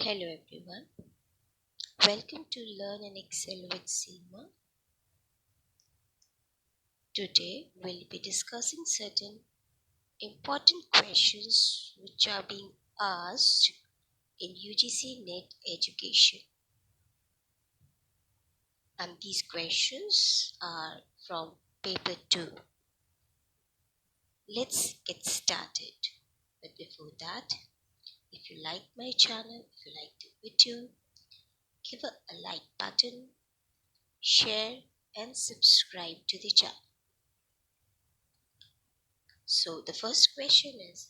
Hello everyone, welcome to Learn and Excel with Seema. Today we'll be discussing certain important questions which are being asked in Ugc Net education. And these questions are from paper 2. Let's get started. But before that, if you like my channel, if you like the video, give a like button, share and subscribe to the channel. So the first question is,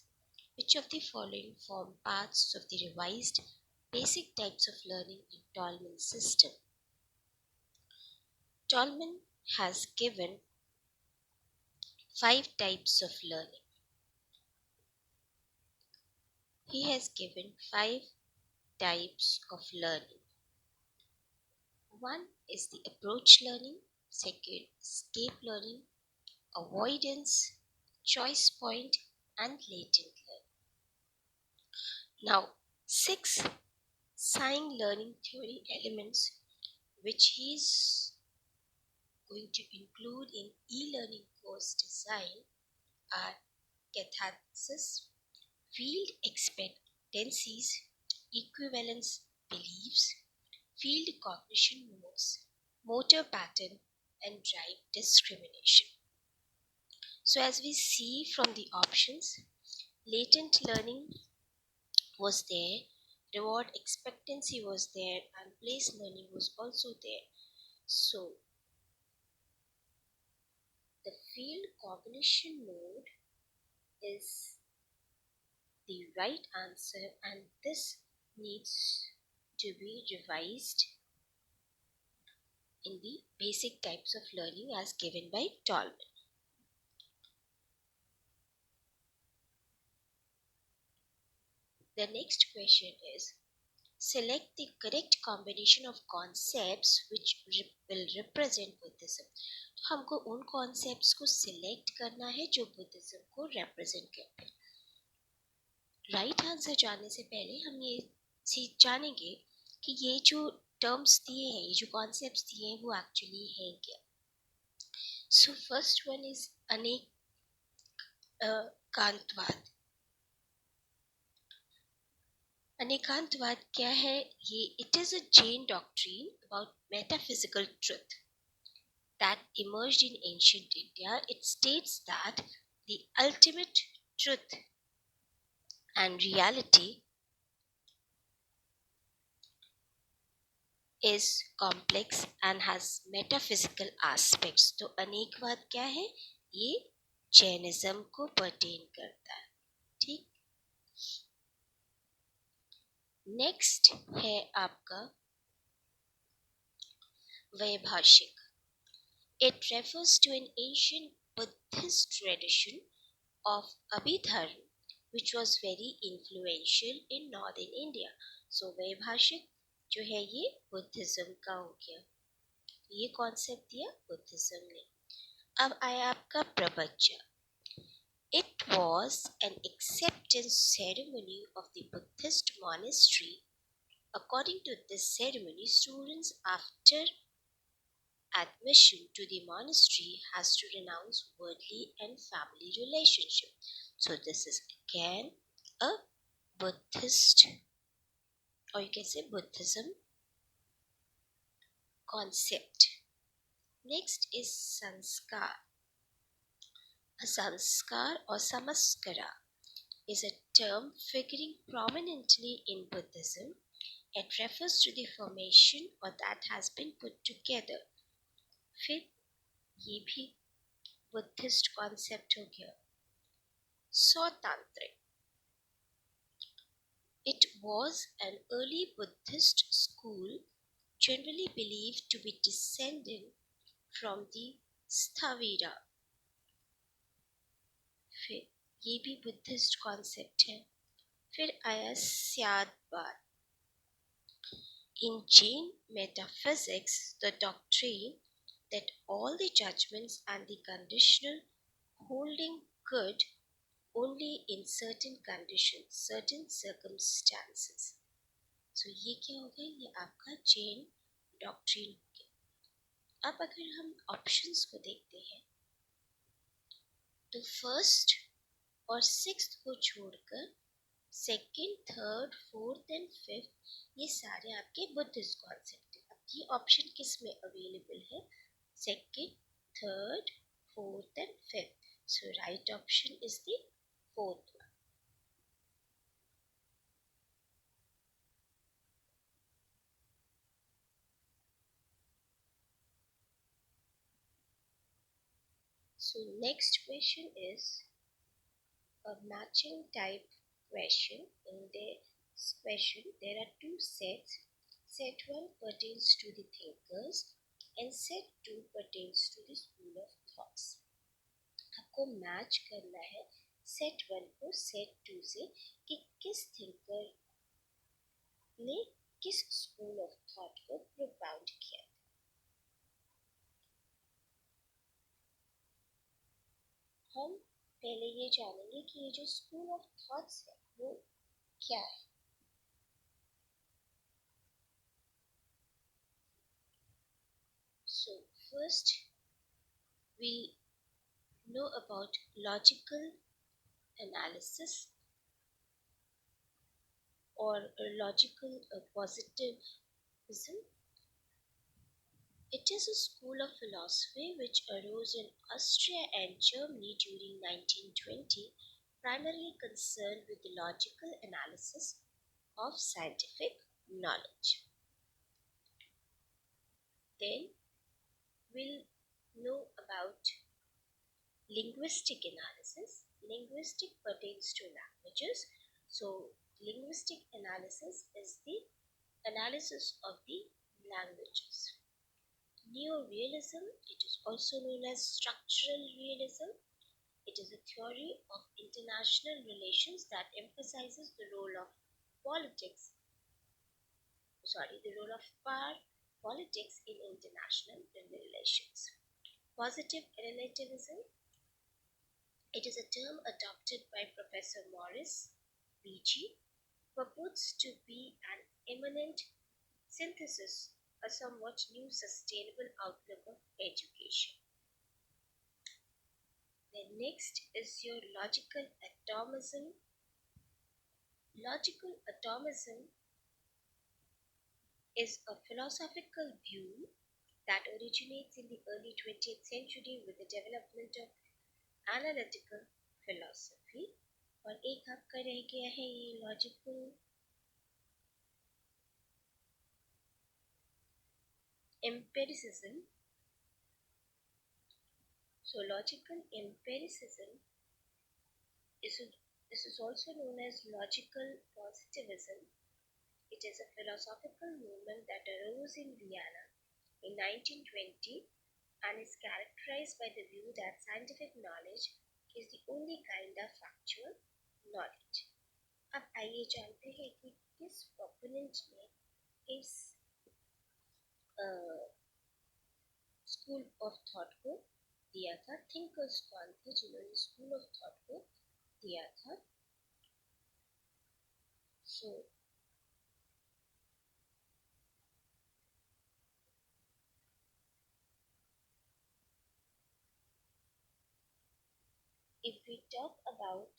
which of the following form parts of the revised basic types of learning in Tolman's system? Tolman has given 5 types of learning. He has given 5 types of learning. One is the approach learning, second, escape learning, avoidance, choice point, and latent learning. Now, 6 sign learning theory elements which he is going to include in e-learning course design are catharsis, field expectancies, equivalence beliefs, field cognition modes, motor pattern, and drive discrimination. So as we see from the options, latent learning was there, reward expectancy was there, and place learning was also there. So the field cognition mode is the right answer, and this needs to be revised in the basic types of learning as given by Tolman. The next question is, select the correct combination of concepts which will represent Buddhism. तो हमको उन concepts को select करना है जो Buddhism को represent करते हैं. राइट आंसर जानने से पहले हम ये जानेंगे कि ये जो टर्म्स दिए हैं, ये जो कॉन्सेप्ट्स दिए हैं वो एक्चुअली है क्या. सो फर्स्ट वन इज अनेकांतवाद. अनेकांतवाद क्या है? ये it is a Jain doctrine about metaphysical truth that emerged in ancient India. It states that the ultimate truth and reality is complex and has metaphysical aspects. तो अनेकवाद क्या है? ये जैनिज्म को पर्टेन करता है. ठीक. नेक्स्ट है आपका वैभाषिक. It refers to an ancient Buddhist tradition of Abhidharma which was very influential in northern India. So वैभाषिक जो है ये बुद्धिज्म का हो गया. ये कॉन्सेप्ट दिया बुद्धिज्म ने. अब आया आपका प्रवचन. It was an acceptance ceremony of the Buddhist monastery. According to this ceremony, students after admission to the monastery has to renounce worldly and family relationship. So this is again a Buddhist, or you can say Buddhism concept. Next is sanskar. A sanskar or samaskara is a term figuring prominently in Buddhism. It refers to the formation or that has been put together. फिर ये भी Buddhist concept हो गया. स्वतंत्र. It was an early Buddhist school generally believed to be descended from the Sthavira. फिर ये भी Buddhist concept है. फिर आया स्यादवाद. In Jain metaphysics, the doctrine that all the judgments and the conditional holding good only in certain conditions, certain circumstances. सो ये क्या हो गया, ये आपका चेन डॉक्ट्रिन हो गया। अब अगर हम ऑप्शंस को देखते हैं तो फर्स्ट और सिक्स्थ को छोड़कर second, third, fourth and fifth ये सारे आपके बुद्धिस्ट कॉन्सेप्ट है। अब ये ऑप्शन किस में अवेलेबल है, second, third, fourth and fifth. So right option is the fourth one. So next question is a matching type question. In this question, there are two sets. Set 1 pertains to the thinkers and set 2 pertains to the school of thoughts. आपको match करना है set 1 को set 2 से कि किस thinker ने किस school of thought को प्रोपाउंड किया। हम पहले ये जानेंगे कि ये जो स्कूल ऑफ थॉट्स है वो क्या है। So first we know about logical analysis or logical positivism. It is a school of philosophy which arose in Austria and Germany during 1920, primarily concerned with the logical analysis of scientific knowledge. Then we'll know about linguistic analysis. Linguistic pertains to languages. So linguistic analysis is the analysis of the languages. Neorealism, it is also known as structural realism. It is a theory of international relations that emphasizes the role of the role of power politics in international relations. Positive relativism, it is a term adopted by Professor Morris B.G., purports to be an immanent synthesis, a somewhat new sustainable outlook of education. Then next is your logical atomism. Logical atomism is a philosophical view that originates in the early 20th century with the development of analytical philosophy. और एक आपका रह गया है ये logical empiricism. So logical empiricism this is also known as logical positivism. It is a philosophical movement that arose in Vienna in 1920 and is characterized by the view that scientific knowledge is the only kind of factual knowledge. अब आइए जानते हैं कि किस proponent ने इस school of thought को दिया था, थिंकर्स कौन थे जिन्होंने स्कूल ऑफ थॉट को दिया था। सो if we talk about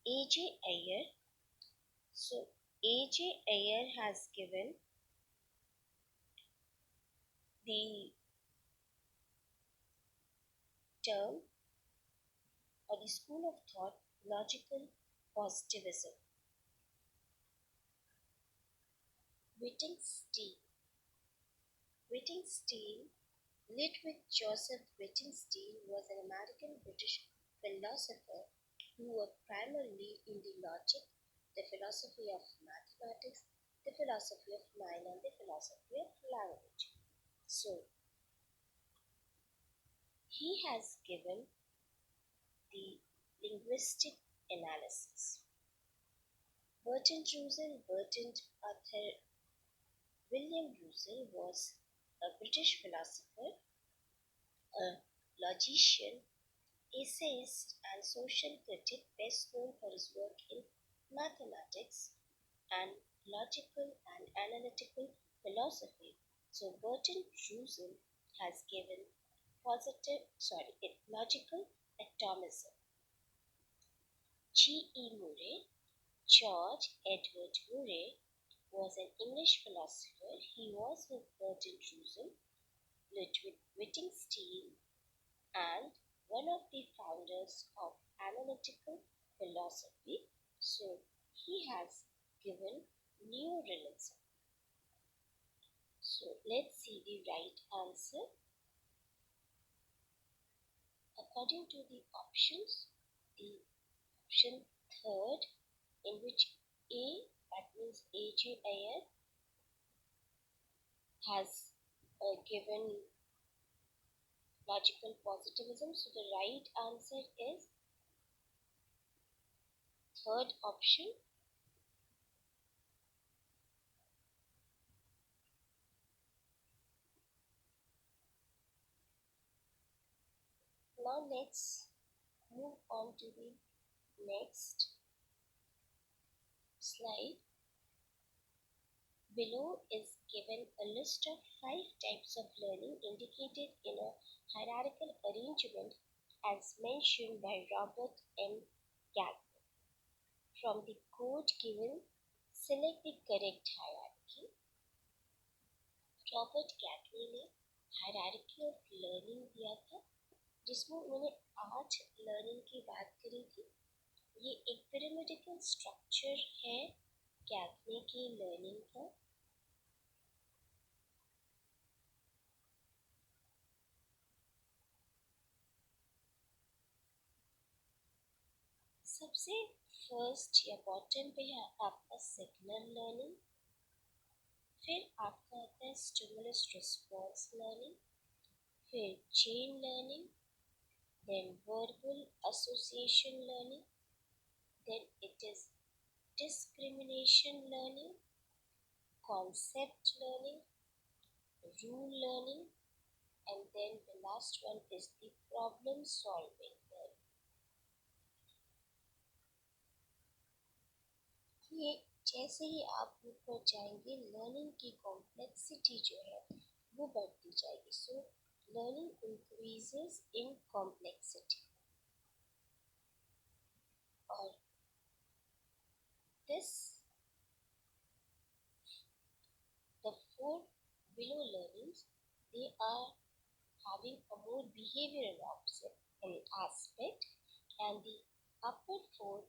A.J. Ayer, so A.J. Ayer has given the term or the school of thought logical positivism. Wittgenstein, Ludwig Joseph Wittgenstein, was an American British philosopher who worked primarily in the logic, the philosophy of mathematics, the philosophy of mind, and the philosophy of language. So, he has given the linguistic analysis. Bertrand Author William Russell was a British philosopher, a logician, essayist and social critic best known for his work in mathematics and logical and analytical philosophy. So Burton Russell has given logical atomism. G. E. Murray, George Edward Murray, was an English philosopher. He was with Burton Russell, Ludwig Wittgenstein, and one of the founders of analytical philosophy. So he has given neorealism. So let's see the right answer. According to the options, the option third, in which A, that means AJIL, has given logical positivism. So the right answer is third option. Now let's move on to the next slide. Below is given a list of 5 types of learning indicated in a hierarchical arrangement as mentioned by Robert M. Galton. From the code given, select the correct hierarchy. Robert कैटनी ने hierarchy of learning दिया था, जिसमें उन्होंने 8 learning की बात करी थी। ये एक पिरामिडिकल स्ट्रक्चर है कैटनी की लर्निंग का। सबसे फर्स्ट या बॉटम पे है आपका सिग्नल लर्निंग, फिर आपका आता है स्टिमुलस रिस्पॉन्स लर्निंग, फिर chain learning, then verbal association learning, then it is discrimination learning, concept learning, rule learning, and then the last one is the problem solving learning. ये जैसे ही आप ऊपर जाएंगे लर्निंग की कॉम्प्लेक्सिटी जो है वो बढ़ती जाएगी। सो लर्निंग इंक्रीजेस इन कॉम्प्लेक्सिटी और this the 4 below learnings, they are having a more behavioral aspect, and the upper 4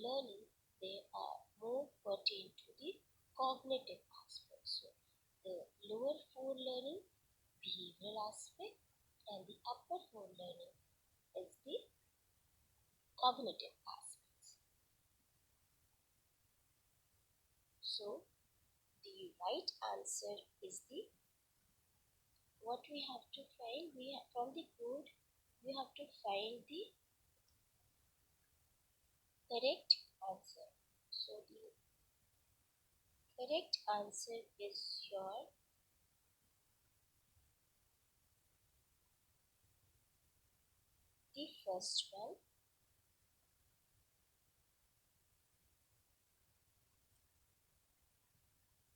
learning, they are more pertain to the cognitive aspect. So the lower 4 learning, behavioral aspect, and the upper 4 learning is the cognitive aspects. So the right answer is the, what we have to find, from the code we have to find the correct answer. So the correct answer is your the first one,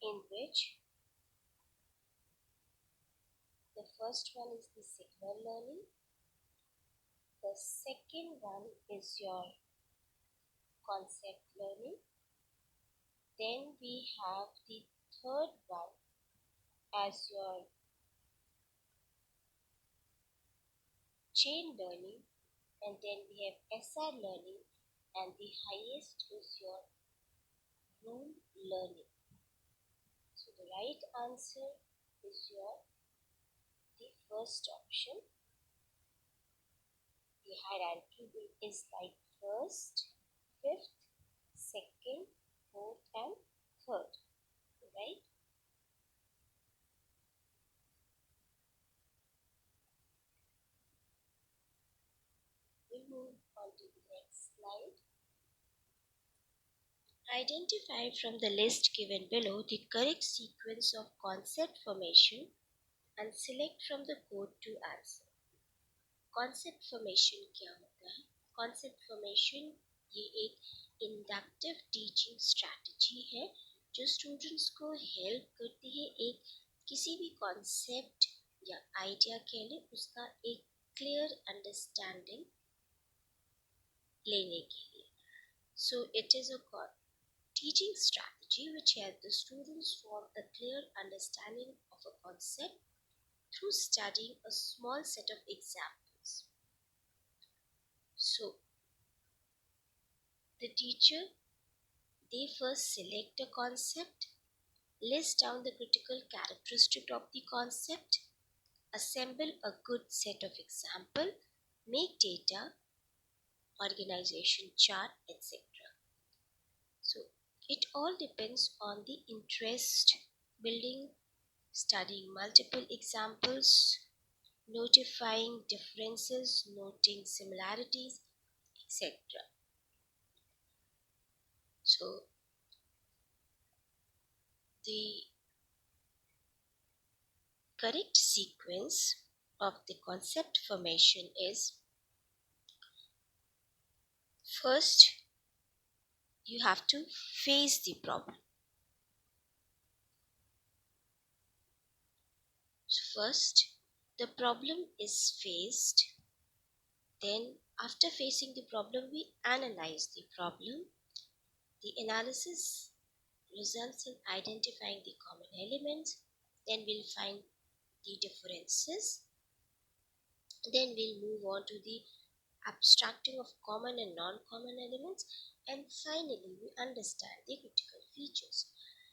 in which the first one is the signal learning, the second one is your concept learning, then we have the third one as your chain learning, and then we have SR learning, and the highest is your rule learning. So the right answer is your the first option. The hierarchy is like first, fifth, second, fourth, and third, right? We move on to the next slide. Identify from the list given below the correct sequence of concept formation and select from the code to answer. Concept formation क्या होता है? Concept formation ये एक inductive teaching strategy है जो students को help करती है एक किसी भी कॉन्सेप्ट या आइडिया के लिए उसका एक क्लियर अंडरस्टैंडिंग लेने के लिए. So it is a teaching strategy which helps the students form a clear understanding of a concept through studying a small set of examples. So the teacher, they first select a concept, list down the critical characteristic of the concept, assemble a good set of example, make data, organization chart, etc. So it all depends on the interest building, studying multiple examples, notifying differences, noting similarities, etc. So the correct sequence of the concept formation is first you have to face the problem. So first the problem is faced, then after facing the problem we analyze the problem. The analysis results in identifying the common elements, then we'll find the differences, then we'll move on to the abstracting of common and non-common elements, and finally we understand the critical features.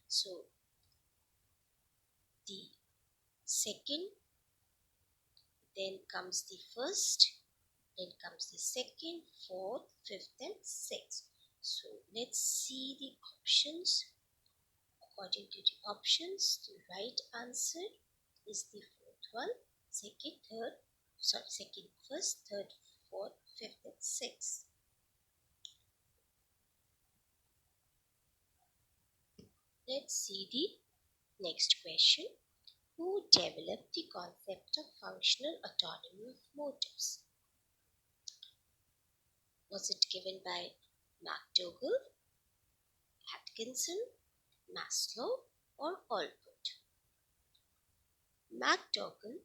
So the second, then comes the first, then comes the second, fourth, fifth and sixth. So let's see the options. According to the options, the right answer is the fourth one, second, first, third, fourth, fifth and sixth. Let's see the next question. Who developed the concept of functional autonomy of motives? Was it given by McDougall, Atkinson, Maslow or Allport? McDougall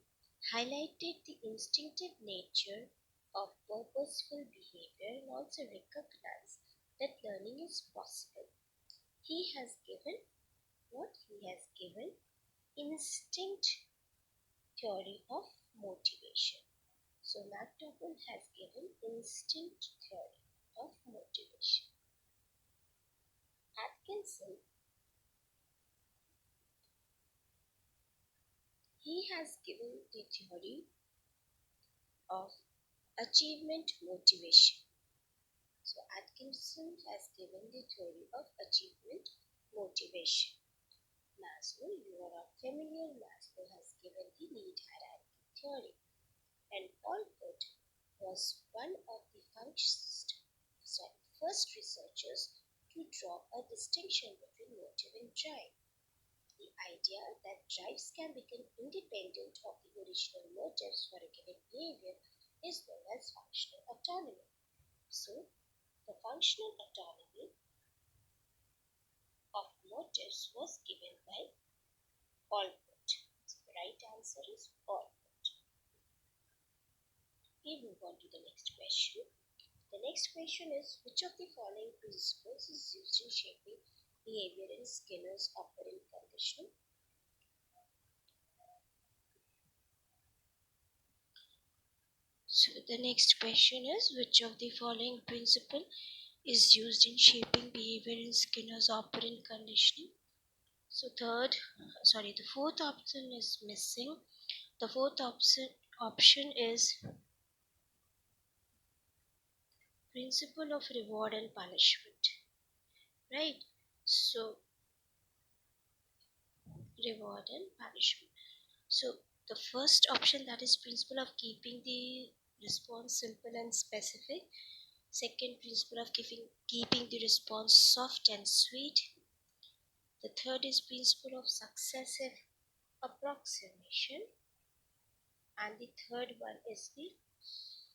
highlighted the instinctive nature of purposeful behavior and also recognized that learning is possible. He has given instinct theory of motivation. So McDougall has given instinct theory of motivation. Atkinson, he has given the theory of achievement motivation. So Atkinson has given the theory of achievement motivation. Maslow, you are familiar, Maslow has given the need hierarchy theory. And Allport was one of the first researchers to draw a distinction between motive and drive. The idea that drives can become independent of the original motives for a given behavior is known as functional autonomy. So, the functional autonomy of motives was given by Allport. So, the right answer is Allport. We move on to the next question. The next question is, which of the following principles is used in shaping behavior in Skinner's operant conditioning? So the next question is, which of the following principle is used in shaping behavior in Skinner's operant conditioning? So the fourth option is missing. The fourth option is principle of reward and punishment, right? So reward and punishment. So the first option, that is principle of keeping the response simple and specific. Second, principle of keeping the response soft and sweet. The third is principle of successive approximation. And the third one is the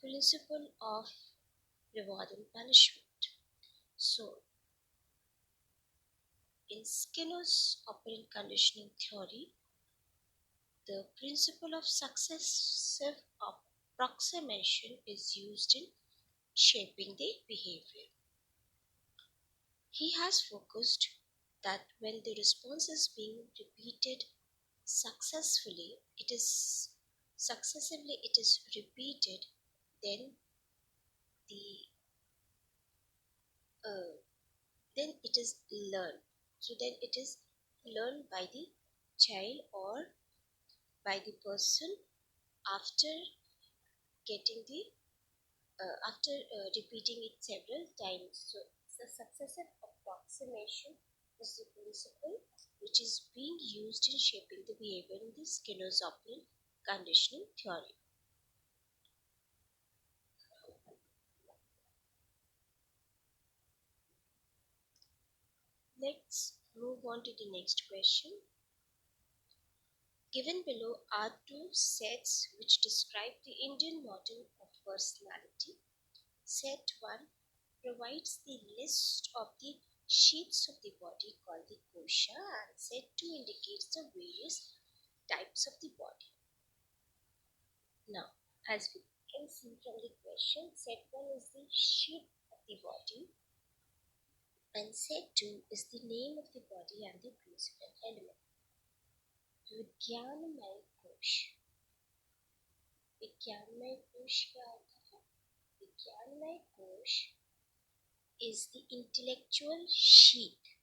principle of reward and punishment. So, in Skinner's operant conditioning theory, the principle of successive approximation is used in shaping the behavior. He has focused that when the response is being repeated successively it is repeated, then the uh, then it is learned. So then it is learned by the child or by the person after getting the after repeating it several times. So the successive approximation is the principle which is being used in shaping the behavior in the Skinner's operant conditioning theory. Let's move on to the next question. Given below are two sets which describe the Indian model of personality. Set 1 provides the list of the sheets of the body called the kosha, and set 2 indicates the various types of the body. Now, as we can see from the question, set 1 is the sheet of the body and set 2 is the name of the body and the principal element. विज्ञानमय कोश विज्ञानमय कोश क्या होता है? विज्ञानमय कोश is the intellectual sheath.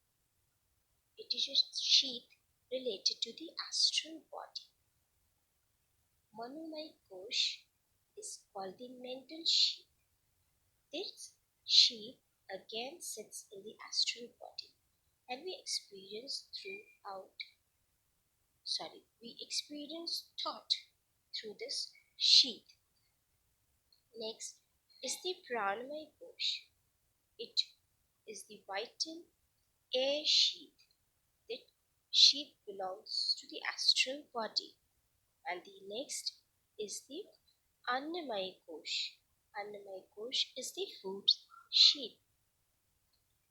It is a sheath related to the astral body. Manomay kosh is called the mental sheath. This sheath again sits in the astral body and we experience thought through this sheath. Next is the pranamay kosh. It is the vital air sheath. That sheath belongs to the astral body. And the next is the annamay kosh. Annamay kosh is the food sheath.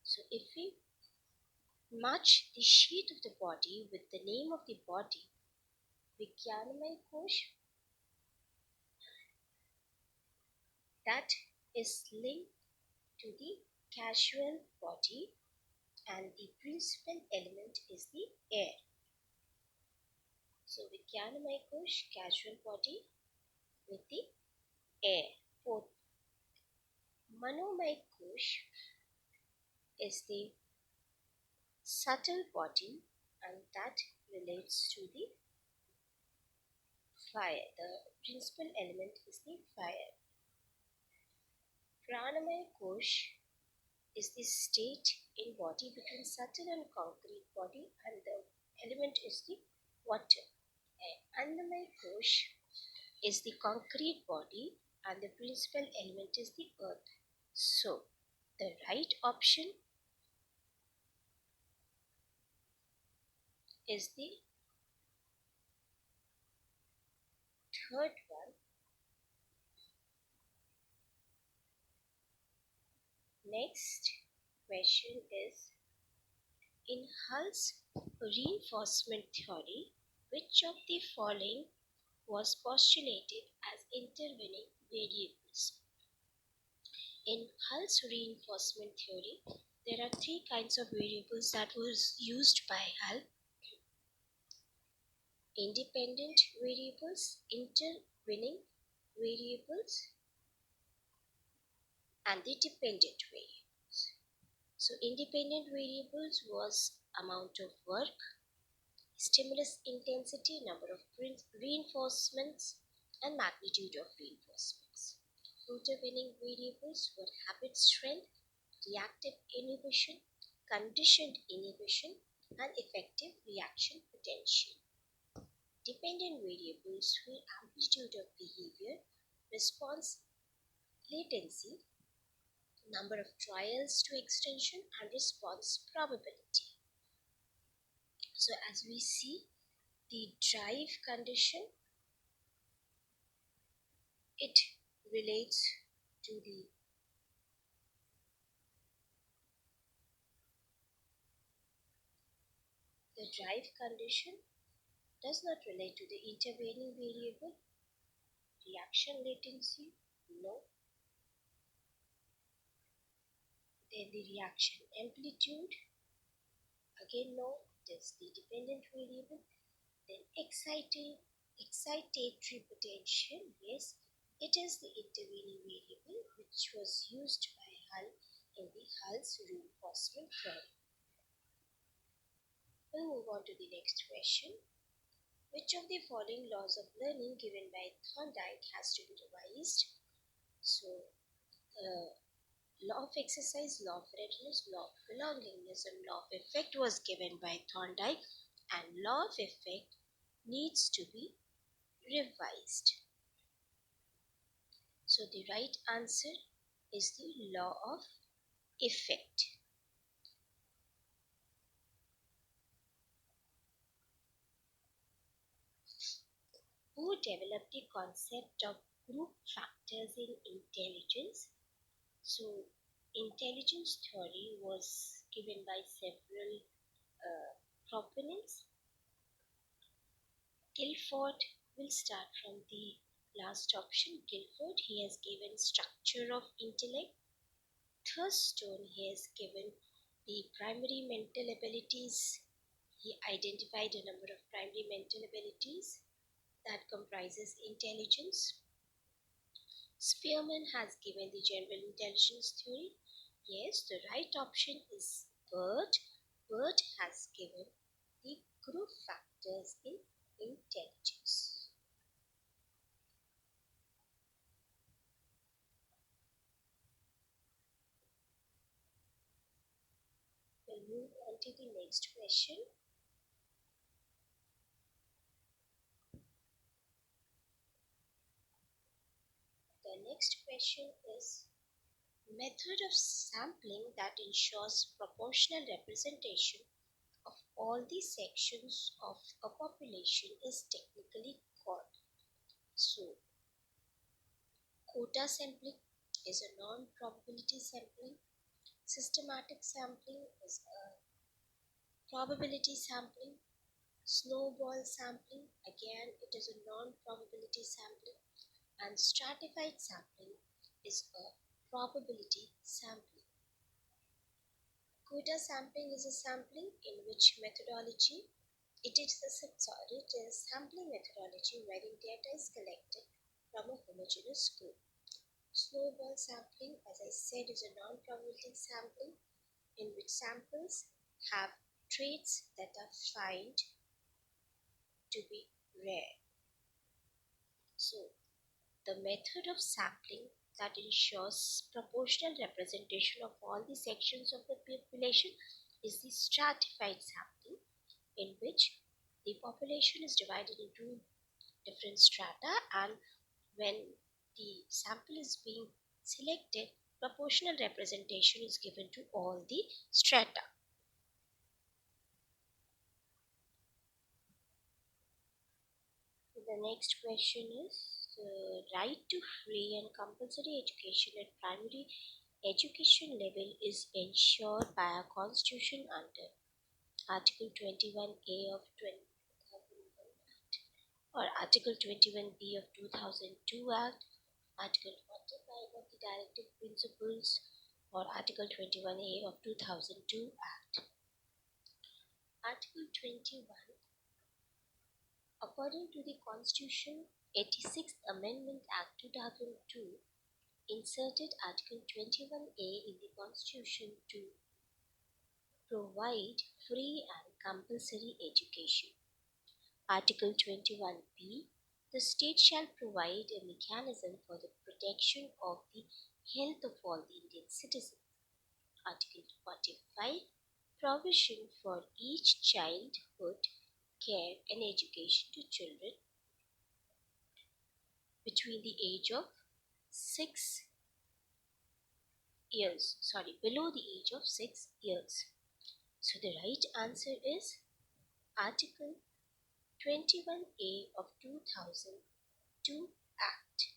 So if we match the sheath of the body with the name of the body, Vijnanamay kosh, that is linked to the casual body and the principal element is the air. So Vijnanamay kosh, casual body with the air. Fourth, Manomay kosh is the subtle body and that relates to the fire. The principal element is the fire. Pranamaya kosh is the state in body between subtle and concrete body and the element is the water. Annamaya kosh is the concrete body and the principal element is the earth. So the right option is the third one. Next question is, in Hull's reinforcement theory, which of the following was postulated as intervening variables? In Hull's reinforcement theory, there are three kinds of variables that was used by Hull: independent variables, intervening variables, and the dependent variables. So independent variables was amount of work, stimulus intensity, number of reinforcements, and magnitude of reinforcements. Intervening variables were habit strength, reactive inhibition, conditioned inhibition, and effective reaction potential. Dependent variables were amplitude of behavior, response latency, number of trials to extension, and response probability. So as we see, the drive condition, it relates to the The drive condition does not relate to the intervening variable. Reaction latency, no. Then the reaction amplitude, again no. It is the dependent variable. Then excitatory potential, yes, it is the intervening variable which was used by Hull in the Hull's reinforcement theory. We'll move on to the next question. Which of the following laws of learning given by Thorndike has to be revised? So, law of exercise, law of readiness, law of belongingness, and law of effect was given by Thorndike, and law of effect needs to be revised. So the right answer is the law of effect. Who developed the concept of group factors in intelligence? So intelligence theory was given by several proponents. Guilford, will start from the last option. Guilford, he has given structure of intellect. Thurstone, he has given the primary mental abilities. He identified a number of primary mental abilities that comprises intelligence. Spearman has given the general intelligence theory. Yes, the right option is Bird. Bird has given the group factors in intelligence. We'll move on to the next question. The next question is method of sampling that ensures proportional representation of all the sections of a population is technically called. So, quota sampling is a non-probability sampling. Systematic sampling is a probability sampling. Snowball sampling, again, it is a non-probability sampling. And stratified sampling is a probability sampling. Quota sampling is a sampling in which methodology, it is sampling methodology wherein data is collected from a homogeneous group. Snowball sampling, as I said, is a non-probability sampling in which samples have traits that are found to be rare. So, the method of sampling that ensures proportional representation of all the sections of the population is the stratified sampling, in which the population is divided into different strata, and when the sample is being selected, proportional representation is given to all the strata. The next question is right to free and compulsory education at primary education level is ensured by our constitution under Article 21A of 2001 Act or Article 21B of 2002 Act, Article 45 of the Directive Principles or Article 21A of 2002 Act. Article 21, according to the Constitution 86th Amendment Act 2002, inserted Article 21A in the Constitution to provide free and compulsory education. Article 21B, the state shall provide a mechanism for the protection of the health of all the Indian citizens. Article 45, provision for each childhood care and education to children between the age of 6 years, below the age of 6 years. So the right answer is Article 21A of 2002 Act.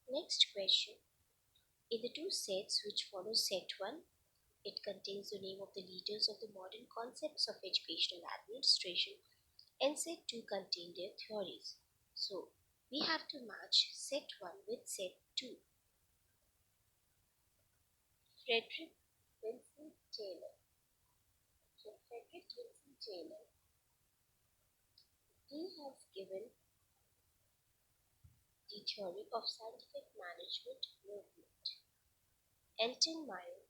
Next question. In the two sets which follow set 1, It contains the name of the leaders of the modern concepts of educational administration and set 2 contain their theories. So we have to match set 1 with set 2. Frederick Winston Taylor. So Frederick Winston Taylor, he has given the theory of scientific management movement. Elton Mayo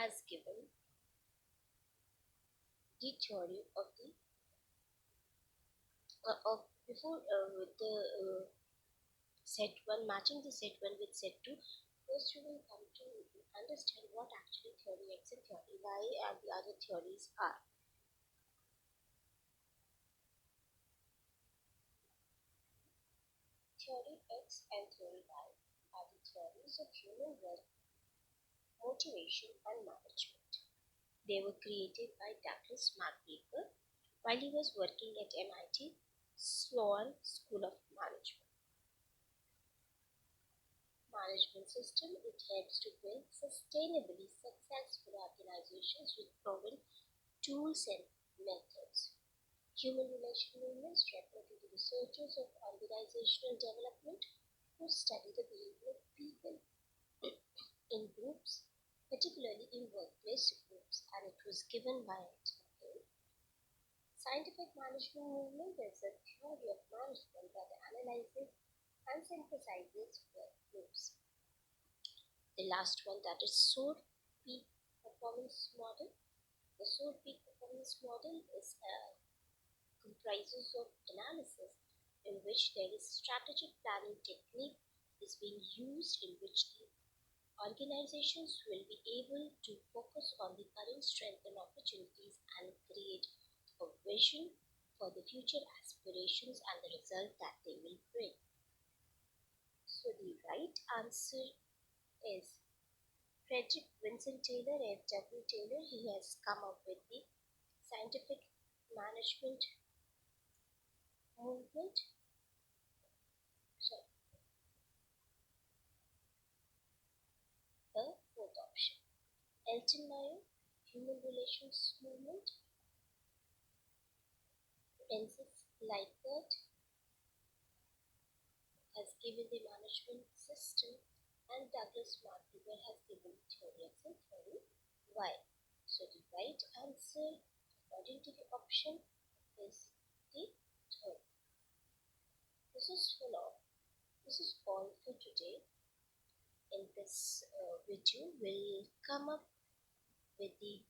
has given the theory of the of before with the set 1 matching the set 1 with set 2. First we will come to understand what actually theory X and theory Y and the other theories are. Theory X and theory Y are the theories of human work, motivation and management. They were created by Douglas MacGregor while he was working at MIT Sloan School of Management system. It helps to build sustainably successful organizations with proven tools and methods. Human relation movements refer to the researchers of organizational development who study the behavior of people in groups, particularly in workplace groups, and it was given by it. Scientific management movement is a theory of management that analyzes and synthesizes work groups. The last one, that is SOAR peak performance model. The SOAR peak performance model is comprises of analysis in which there is strategic planning technique is being used in which the organizations will be able to focus on the current strengths and opportunities and create a vision for the future aspirations and the result that they will bring. So the right answer is Frederick Winston Taylor, F.W. Taylor. He has come up with the scientific management movement. So the fourth option. Elton Mayo, human relations movement. Francis Likert has given the management system, and Douglas MacGregor has given the theory X and theory Y. So the right answer, according to the option, is the third. This is full of. This is all for today. In this video, we'll come up with the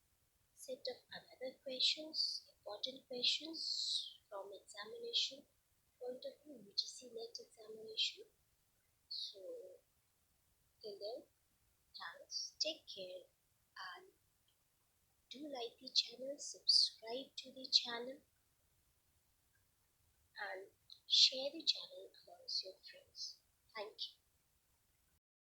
set of another questions, important questions from examination point of view, Ugc Net examination. So till then, thanks, take care, and do like the channel, subscribe to the channel, and share the channel amongst your friends. Thank you.